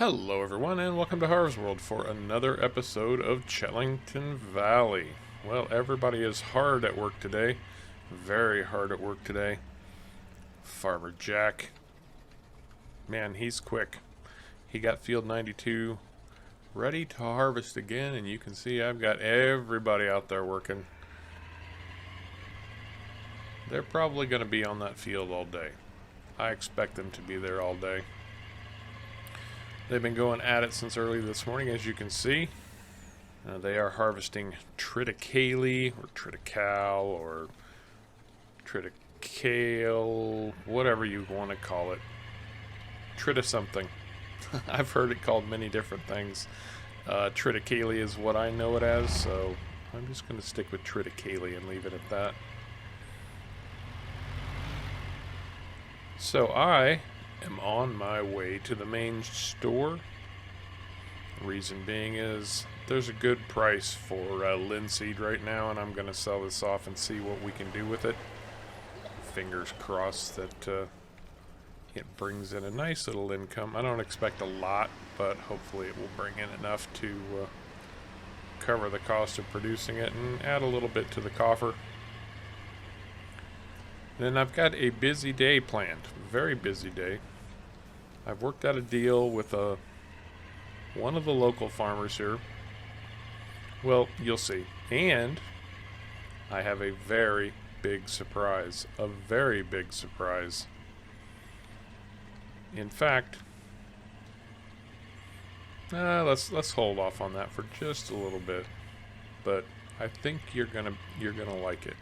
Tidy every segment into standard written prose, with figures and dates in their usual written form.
Hello everyone and welcome to Harv's World for another episode of Chellington Valley. Well, everybody is hard at work today. Very hard at work today. Farmer Jack. Man, he's quick. He got field 92 ready to harvest again, and you can see I've got everybody out there working. They're probably going to be on that field all day. I expect them to be there all day. They've been going at it since early this morning, as you can see. They are harvesting triticale, or triticale, or triticale, whatever you want to call it. Trita something. I've heard it called many different things. Triticale is what I know it as, so I'm just going to stick with triticale and leave it at that. So I am on my way to the main store. Reason being is there's a good price for linseed right now, and I'm going to sell this off and see what we can do with it. Fingers crossed that it brings in a nice little income. I don't expect a lot, but hopefully it will bring in enough to cover the cost of producing it and add a little bit to the coffer. Then I've got a busy day planned, very busy day. I've worked out a deal with one of the local farmers here. Well, you'll see. And I have a very big surprise, a very big surprise. In fact, let's hold off on that for just a little bit. But I think you're gonna like it.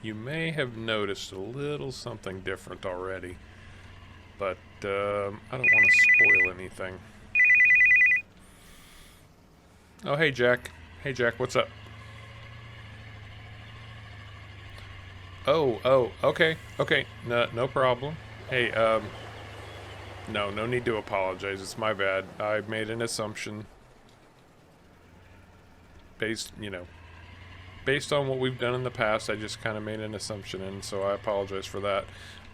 You may have noticed a little something different already, but I don't want to spoil anything. Oh, hey Jack. Hey Jack, what's up? Oh, okay. No problem. Hey, no need to apologize. It's my bad. I made an assumption based on what we've done in the past. I just kind of made an assumption, and so I apologize for that.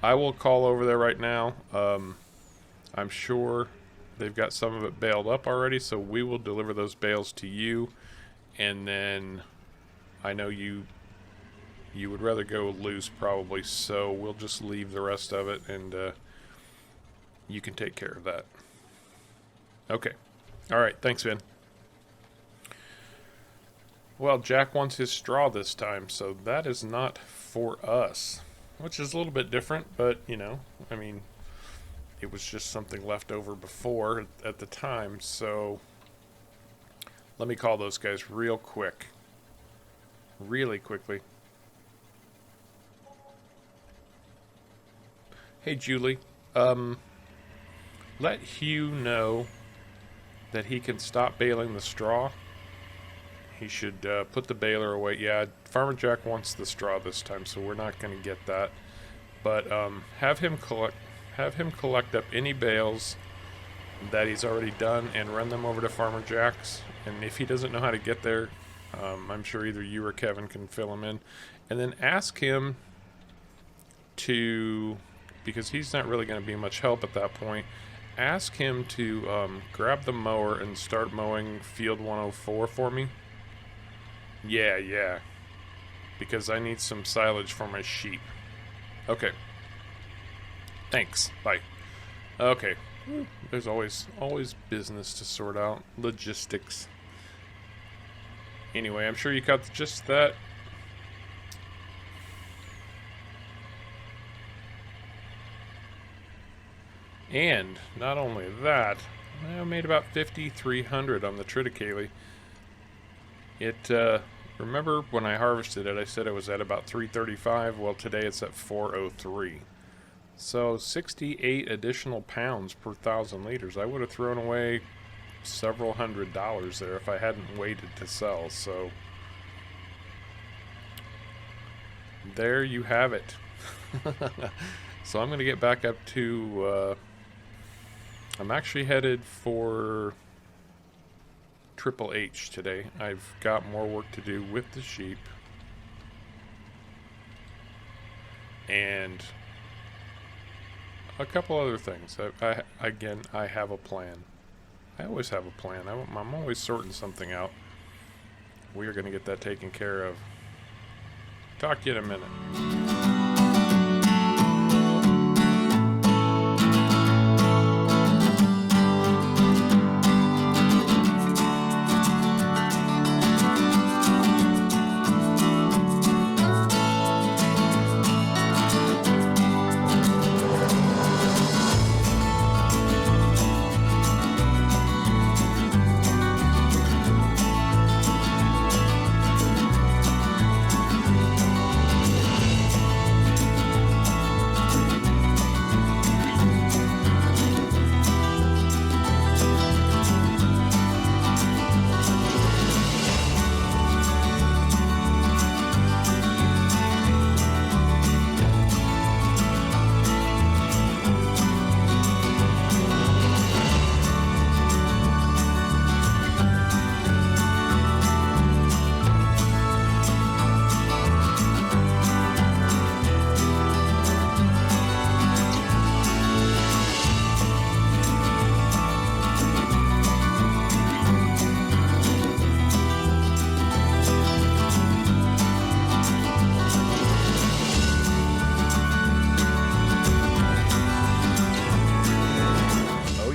I will call over there right now. I'm sure they've got some of it baled up already, so we will deliver those bales to you. And then I know you would rather go loose probably, so we'll just leave the rest of it, and you can take care of that. Okay. All right. Thanks, Vin. Well, Jack wants his straw this time, so that is not for us, which is a little bit different, but, I mean, it was just something left over before at the time, so let me call those guys real quick. Really quickly. Hey, Julie. Let Hugh know that he can stop baling the straw. He should put the baler away. Yeah, Farmer Jack wants the straw this time, so we're not going to get that. But have him collect up any bales that he's already done and run them over to Farmer Jack's. And if he doesn't know how to get there, I'm sure either you or Kevin can fill him in. And then ask him to, because he's not really going to be much help at that point, ask him to grab the mower and start mowing field 104 for me. Yeah. Because I need some silage for my sheep. Okay. Thanks. Bye. Okay. There's always business to sort out. Logistics. Anyway, I'm sure you got just that. And not only that, I made about 5,300 on the triticale. Remember when I harvested it, I said it was at about 335. Well, today it's at 403. So 68 additional pounds per 1,000 liters. I would have thrown away several $100s there if I hadn't waited to sell. So there you have it. So I'm going to get back up to... I'm actually headed for Triple H today. I've got more work to do with the sheep. And a couple other things. I have a plan. I always have a plan. I'm always sorting something out. We are going to get that taken care of. Talk to you in a minute.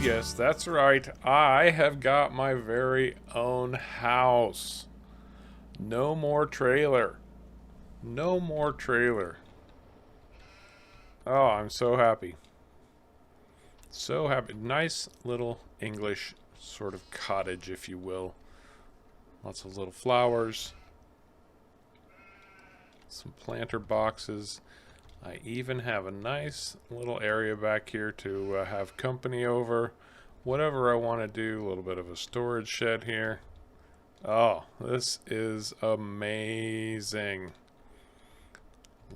Yes, that's right. I have got my very own house. No more trailer. No more trailer. Oh, I'm so happy. So happy. Nice little English sort of cottage, if you will. Lots of little flowers. Some planter boxes. I even have a nice little area back here to have company over. Whatever I want to do. A little bit of a storage shed here. Oh, this is amazing.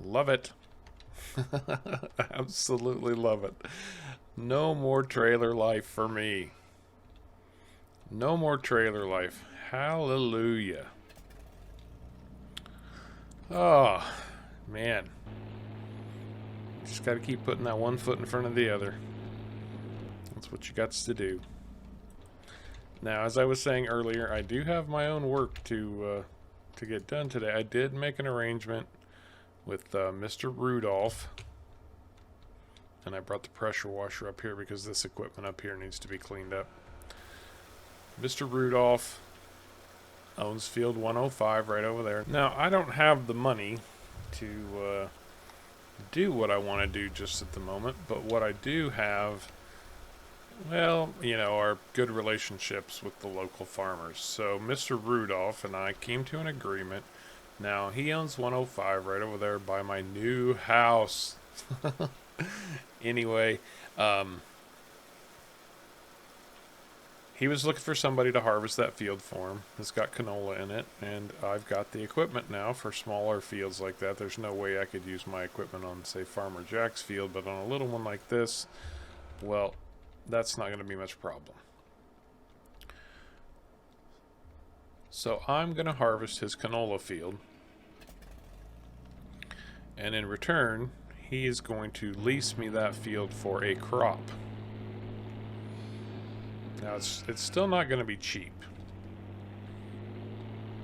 Love it. Absolutely love it. No more trailer life for me. No more trailer life. Hallelujah. Oh, man. Just got to keep putting that one foot in front of the other. That's what you got to do. Now, as I was saying earlier, I do have my own work to get done today. I did make an arrangement with Mr. Rudolph, and I brought the pressure washer up here because this equipment up here needs to be cleaned up. Mr. Rudolph owns Field 105 right over there. Now, I don't have the money to do what I want to do just at the moment, but what I do have, well, you know, are good relationships with the local farmers. So Mr. Rudolph and I came to an agreement. Now, he owns 105 right over there by my new house. Anyway, he was looking for somebody to harvest that field for him. It's got canola in it, and I've got the equipment now for smaller fields like that. There's no way I could use my equipment on, say, Farmer Jack's field, but on a little one like this, well, that's not going to be much problem. So I'm going to harvest his canola field, and in return, he is going to lease me that field for a crop. Now, it's still not going to be cheap,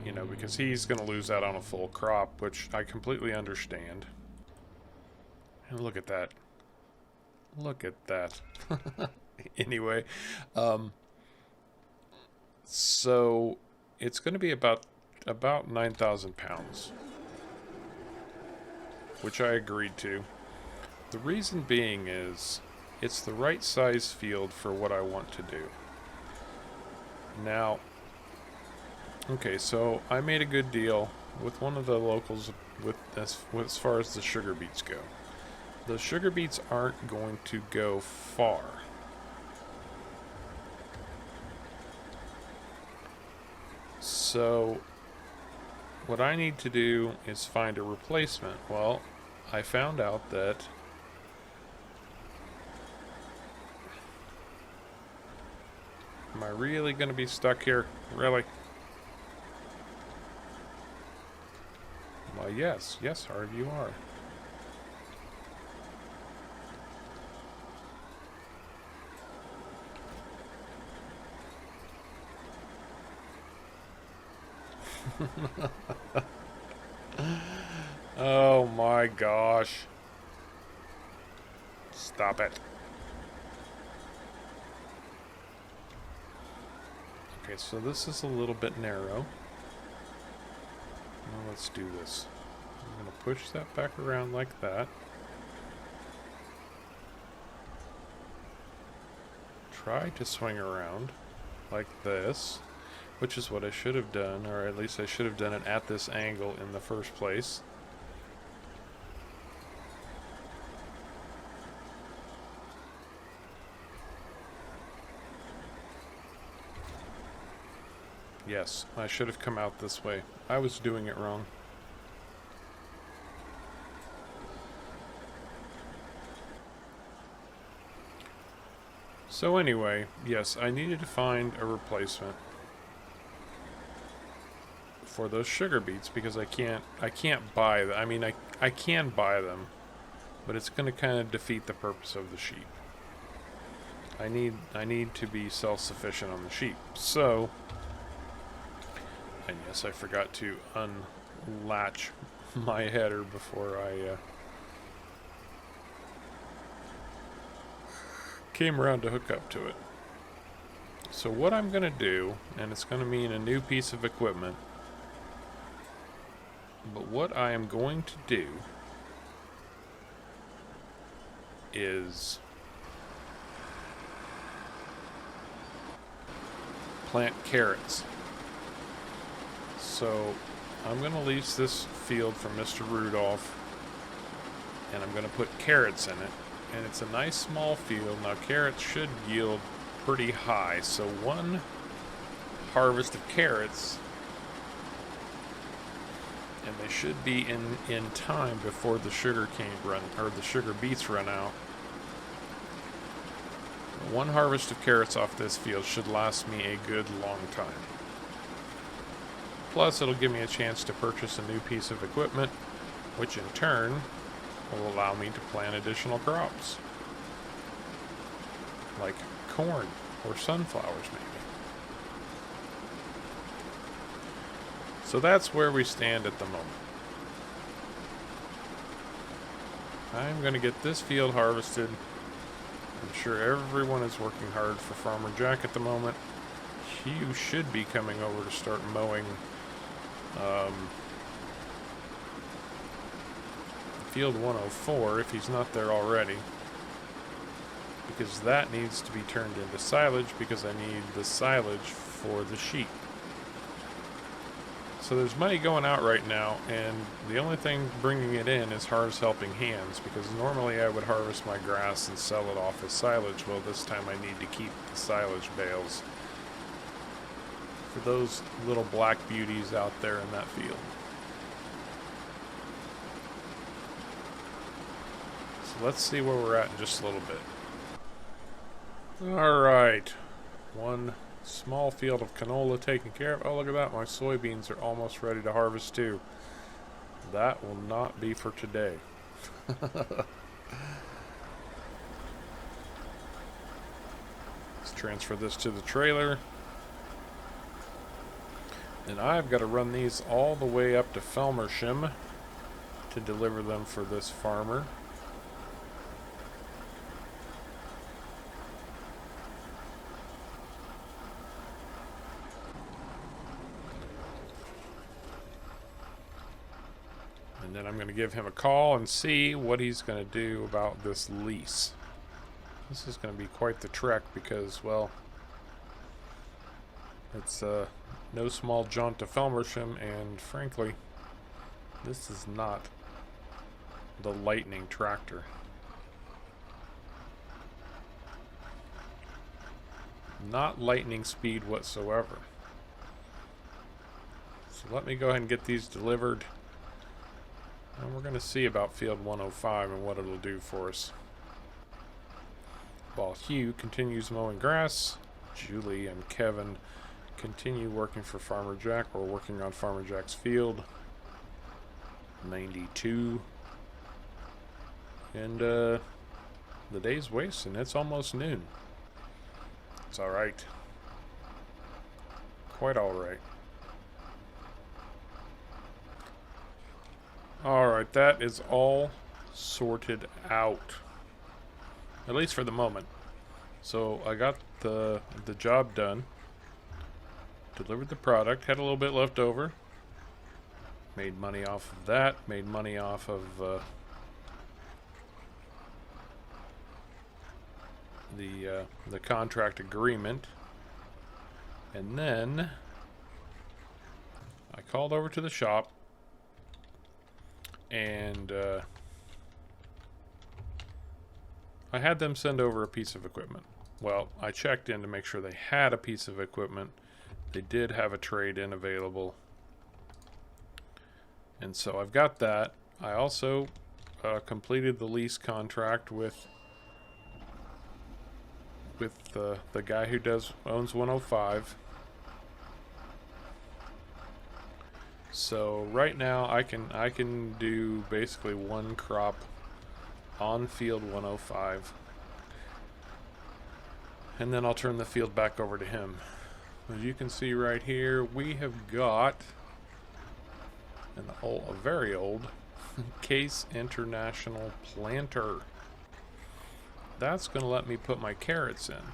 you know, because he's going to lose out on a full crop, which I completely understand. And look at that. Look at that. Anyway, so it's going to be about 9,000 pounds, which I agreed to. The reason being is it's the right size field for what I want to do. Now, okay, so I made a good deal with one of the locals with as far as the sugar beets go. The sugar beets aren't going to go far. So what I need to do is find a replacement. Well, I found out that am I really going to be stuck here? Really? Well, yes, Harv, you are. Oh my gosh. Stop it. Okay, so this is a little bit narrow. Now let's do this. I'm going to push that back around like that. Try to swing around like this, which is what I should have done, or at least I should have done it at this angle in the first place. Yes, I should have come out this way. I was doing it wrong. So anyway, yes, I needed to find a replacement for those sugar beets because I can't buy them. I mean, I can buy them, but it's going to kind of defeat the purpose of the sheep. I need to be self-sufficient on the sheep. So, and yes, I forgot to unlatch my header before I came around to hook up to it. So what I'm going to do, and it's going to mean a new piece of equipment, but what I am going to do is plant carrots. So I'm going to lease this field from Mr. Rudolph, and I'm going to put carrots in it. And it's a nice small field. Now carrots should yield pretty high, so one harvest of carrots, and they should be in time before the sugar cane run, or the sugar beets run out. One harvest of carrots off this field should last me a good long time. Plus it'll give me a chance to purchase a new piece of equipment, which in turn will allow me to plant additional crops, like corn or sunflowers maybe. So that's where we stand at the moment. I'm going to get this field harvested. I'm sure everyone is working hard for Farmer Jack at the moment. You should be coming over to start mowing Field 104 if he's not there already, because that needs to be turned into silage because I need the silage for the sheep. So there's money going out right now, and the only thing bringing it in is Harv's helping hands, because normally I would harvest my grass and sell it off as silage. Well, this time I need to keep the silage bales for those little black beauties out there in that field. Let's see where we're at in just a little bit. Alright. One small field of canola taken care of. Oh, look at that. My soybeans are almost ready to harvest too. That will not be for today. Let's transfer this to the trailer. And I've got to run these all the way up to Felmersham to deliver them for this farmer. And then I'm going to give him a call and see what he's going to do about this lease. This is going to be quite the trek because, well, it's no small jaunt to Felmersham, and frankly, this is not the Lightning tractor. Not lightning speed whatsoever. So let me go ahead and get these delivered. And we're going to see about Field 105 and what it'll do for us. While Hugh continues mowing grass, Julie and Kevin continue working for Farmer Jack, or working on Farmer Jack's field. 92. And the day's wasting. It's almost noon. It's alright. Quite alright. Alright, that is all sorted out. At least for the moment. So I got the job done. Delivered the product. Had a little bit left over. Made money off of that. Made money off of the contract agreement. And then I called over to the shop and I had them send over a piece of equipment. Well, I checked in to make sure they had a piece of equipment. They did have a trade-in available. And so I've got that. I also completed the lease contract with the guy who owns 105. So right now I can do basically one crop on field 105, and then I'll turn the field back over to him. As you can see right here, we have got a very old Case International planter. That's going to let me put my carrots in.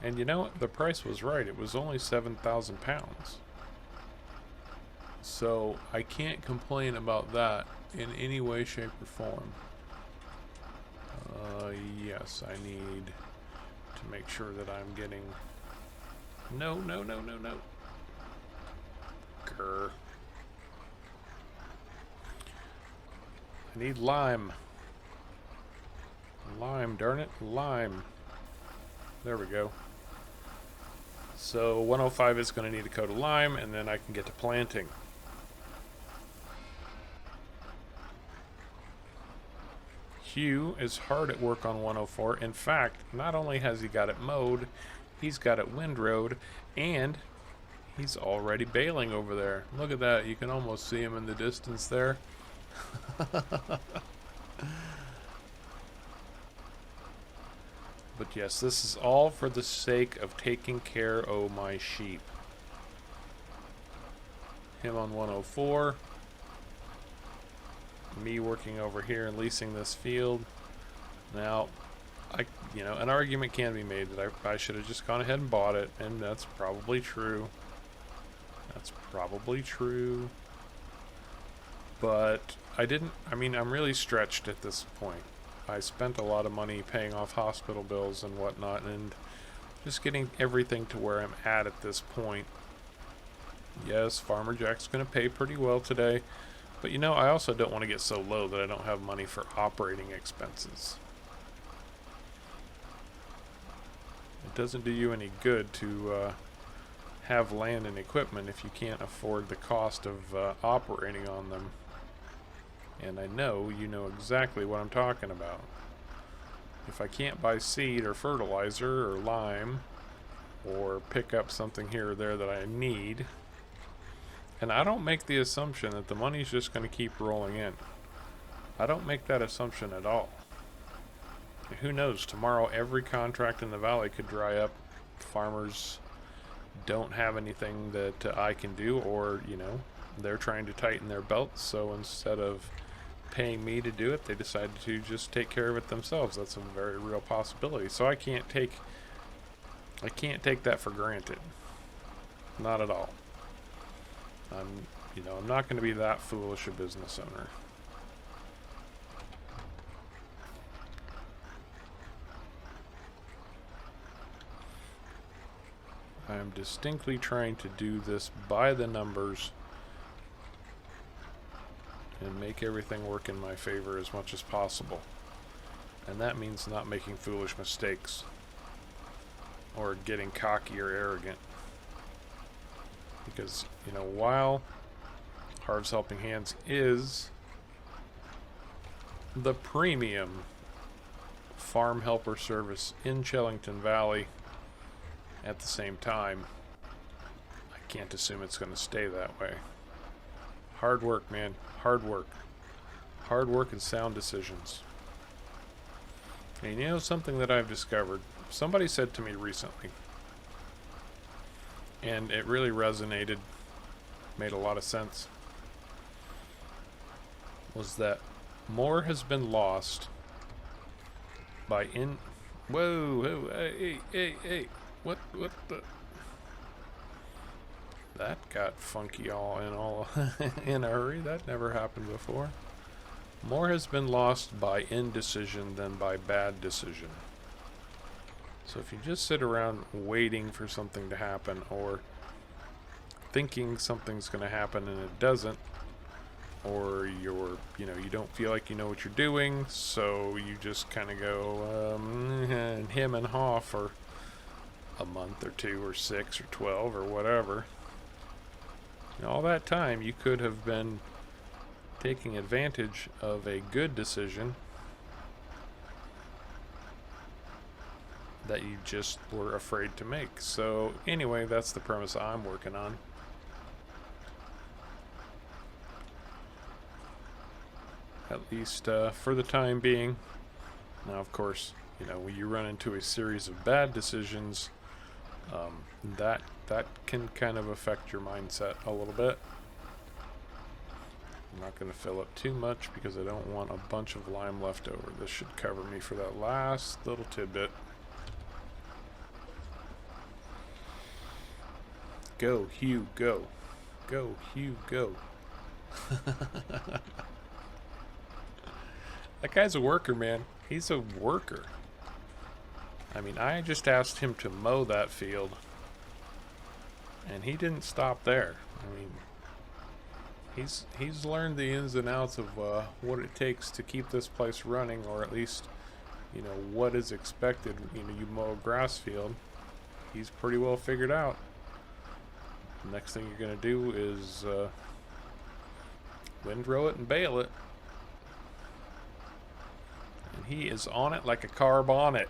And you know what? The price was right. It was only 7,000 pounds. So I can't complain about that in any way, shape, or form. Yes, I need to make sure that I'm getting... No. Grr. I need lime. Lime, darn it. Lime. There we go. So 105 is going to need a coat of lime, and then I can get to planting. Hugh is hard at work on 104. In fact, not only has he got it mowed, he's got it windrowed, and he's already baling over there. Look at that. You can almost see him in the distance there. But yes, this is all for the sake of taking care of my sheep. Him on 104. Me working over here and leasing this field. Now, an argument can be made that I should have just gone ahead and bought it, and that's probably true. That's probably true. But I didn't. I mean, I'm really stretched at this point. I spent a lot of money paying off hospital bills and whatnot, and just getting everything to where I'm at this point. Yes, Farmer Jack's going to pay pretty well today. But I also don't want to get so low that I don't have money for operating expenses. It doesn't do you any good to have land and equipment if you can't afford the cost of operating on them. And I know you know exactly what I'm talking about. If I can't buy seed or fertilizer or lime or pick up something here or there that I need... And I don't make the assumption that the money's just going to keep rolling in. I don't make that assumption at all. Who knows? Tomorrow every contract in the valley could dry up. Farmers don't have anything that I can do, or, they're trying to tighten their belts, so instead of paying me to do it, they decide to just take care of it themselves. That's a very real possibility. So I can't take that for granted. Not at all. I'm not going to be that foolish a business owner. I am distinctly trying to do this by the numbers and make everything work in my favor as much as possible. And that means not making foolish mistakes or getting cocky or arrogant. Because, while Harv's Helping Hands is the premium farm helper service in Chellington Valley, at the same time, I can't assume it's going to stay that way. Hard work, man. Hard work. Hard work and sound decisions. And something that I've discovered? Somebody said to me recently, and it really resonated, made a lot of sense. was that more has been lost by Whoa, whoa, hey, what the? That got funky all in a hurry. That never happened before. More has been lost by indecision than by bad decision. So if you just sit around waiting for something to happen, or thinking something's going to happen and it doesn't, or you don't feel like you know what you're doing, so you just kind of go and him and haw for a month or 2 or 6 or 12 or whatever. And all that time you could have been taking advantage of a good decision that you just were afraid to make. So anyway, that's the premise I'm working on. At least for the time being. Now, of course, when you run into a series of bad decisions, that can kind of affect your mindset a little bit. I'm not going to fill up too much because I don't want a bunch of lime left over. This should cover me for that last little tidbit. Go, Hugh, go. Go, Hugh, go. That guy's a worker, man. He's a worker. I mean, I just asked him to mow that field, and he didn't stop there. I mean, he's learned the ins and outs of what it takes to keep this place running, or at least, what is expected. You mow a grass field. He's pretty well figured out. The next thing you're going to do is windrow it and bale it. And he is on it like a car bonnet.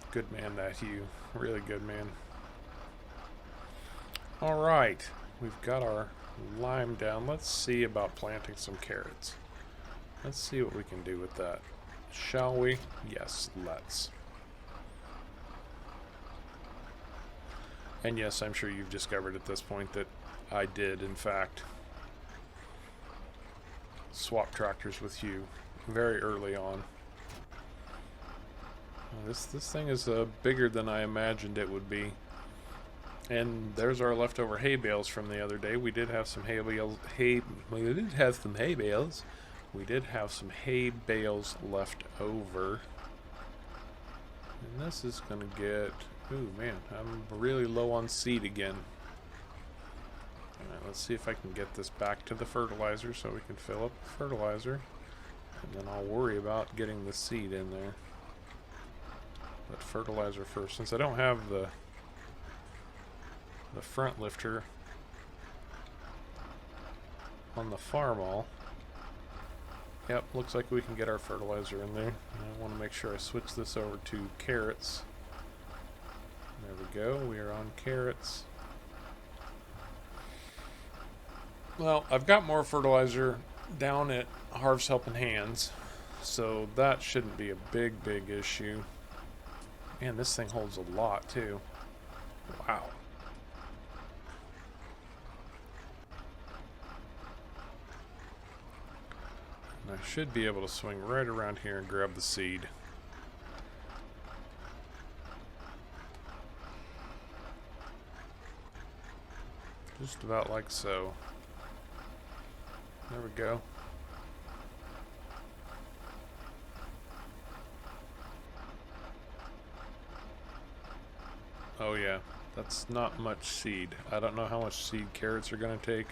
Good man, that Hugh. Really good man. Alright, we've got our lime down. Let's see about planting some carrots. Let's see what we can do with that. Shall we? Yes, let's. And yes, I'm sure you've discovered at this point that I did, in fact, swap tractors with Hugh very early on. This thing is bigger than I imagined it would be. And there's our leftover hay bales from the other day. We did have some hay bales. We did have some hay bales. We did have some hay bales left over. And this is going to get... Ooh, man, I'm really low on seed again. Alright, let's see if I can get this back to the fertilizer so we can fill up the fertilizer. And then I'll worry about getting the seed in there. But fertilizer first. Since I don't have the front lifter on the farm all. Yep, looks like we can get our fertilizer in there. I want to make sure I switch this over to carrots. There we go, we are on carrots. Well, I've got more fertilizer down at Harv's Helping Hands, so that shouldn't be a big issue. Man, this thing holds a lot too. Wow. And I should be able to swing right around here and grab the seed. Just about like so. There we go. Oh yeah, that's not much seed. I don't know how much seed carrots are going to take,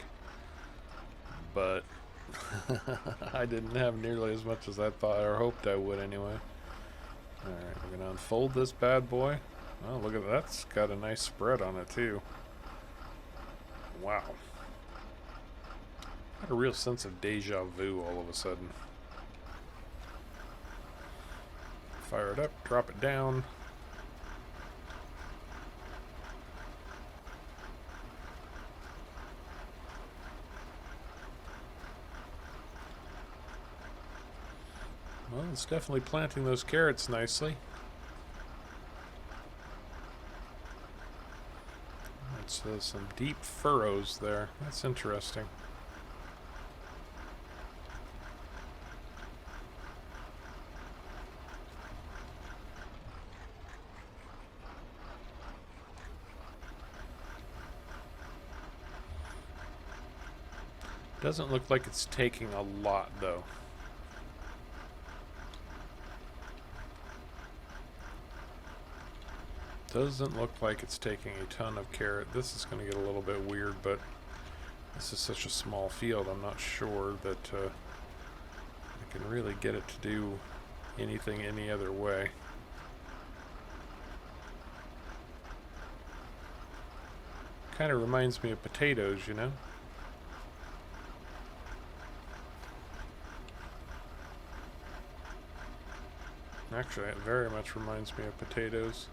but I didn't have nearly as much as I thought or hoped I would anyway. Alright, we're going to unfold this bad boy. Oh, look at that. That's got a nice spread on it too. Wow. Got a real sense of deja vu all of a sudden. Fire it up, drop it down. Well, it's definitely planting those carrots nicely. It's some deep furrows there. That's interesting. Doesn't look like it's taking a lot, though. Doesn't look like it's taking a ton of carrot. This is going to get a little bit weird, but this is such a small field, I'm not sure that I can really get it to do anything any other way. Kind of reminds me of potatoes, you know? Actually, it very much reminds me of potatoes.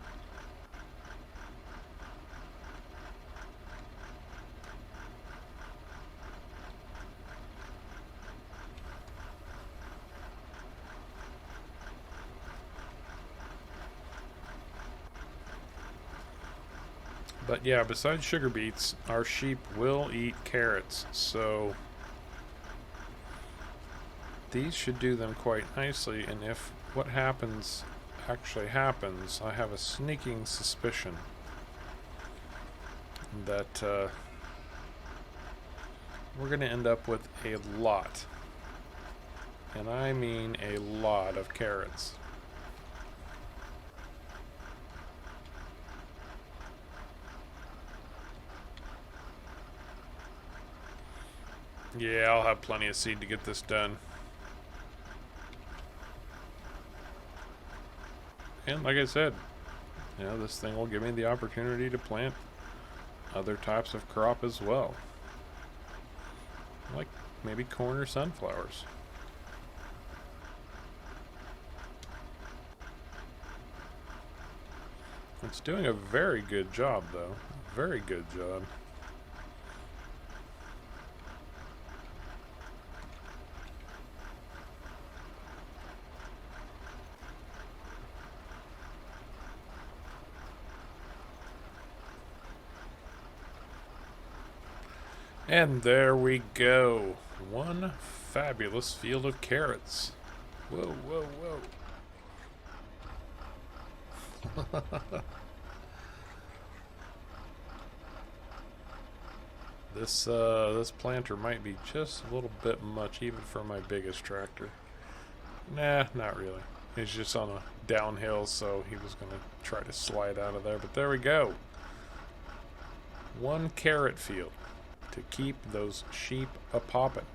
But yeah, besides sugar beets, our sheep will eat carrots, so these should do them quite nicely, and if what happens actually happens, I have a sneaking suspicion that we're going to end up with a lot, and I mean a lot of carrots. Yeah, I'll have plenty of seed to get this done. And like I said, you know, this thing will give me the opportunity to plant other types of crop as well. Like maybe corn or sunflowers. It's doing a very good job, though. Very good job. And there we go. One fabulous field of carrots. Whoa, whoa, whoa. This planter might be just a little bit much even for my biggest tractor. Nah, not really. He's just on a downhill, so he was going to try to slide out of there. But there we go. One carrot field to keep those sheep a-poppin'.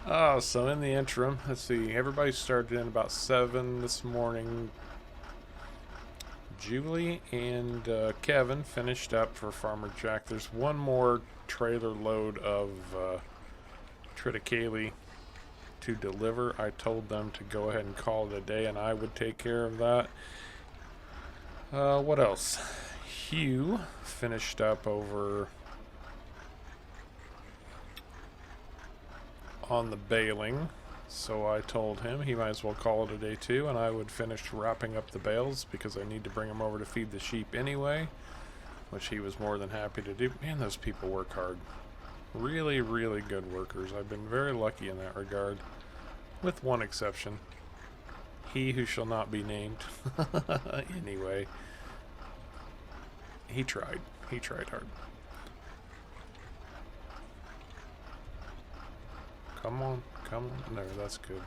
Oh, so in the interim, let's see, everybody started in about 7 this morning. Julie and Kevin finished up for Farmer Jack. There's one more trailer load of triticale to deliver. I told them to go ahead and call it a day, and I would take care of that. What else? Hugh finished up over on the baling, so I told him he might as well call it a day too, and I would finish wrapping up the bales because I need to bring them over to feed the sheep anyway, which he was more than happy to do. Man, those people work hard. Really, really good workers. I've been very lucky in that regard, with one exception. He who shall not be named. Anyway. He tried. He tried hard. Come on. Come on. No, that's good.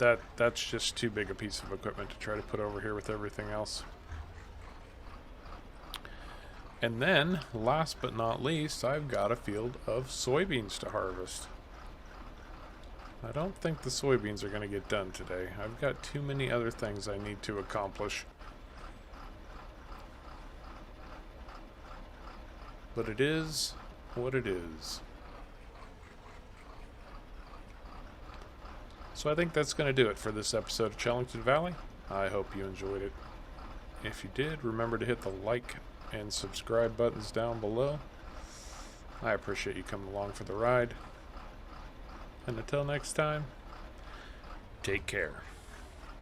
Yeah, that's just too big a piece of equipment to try to put over here with everything else. And then, last but not least, I've got a field of soybeans to harvest. I don't think the soybeans are going to get done today. I've got too many other things I need to accomplish. But it is what it is. So I think that's going to do it for this episode of Chellington Valley. I hope you enjoyed it. If you did, remember to hit the like and subscribe buttons down below. I appreciate you coming along for the ride. And until next time, take care.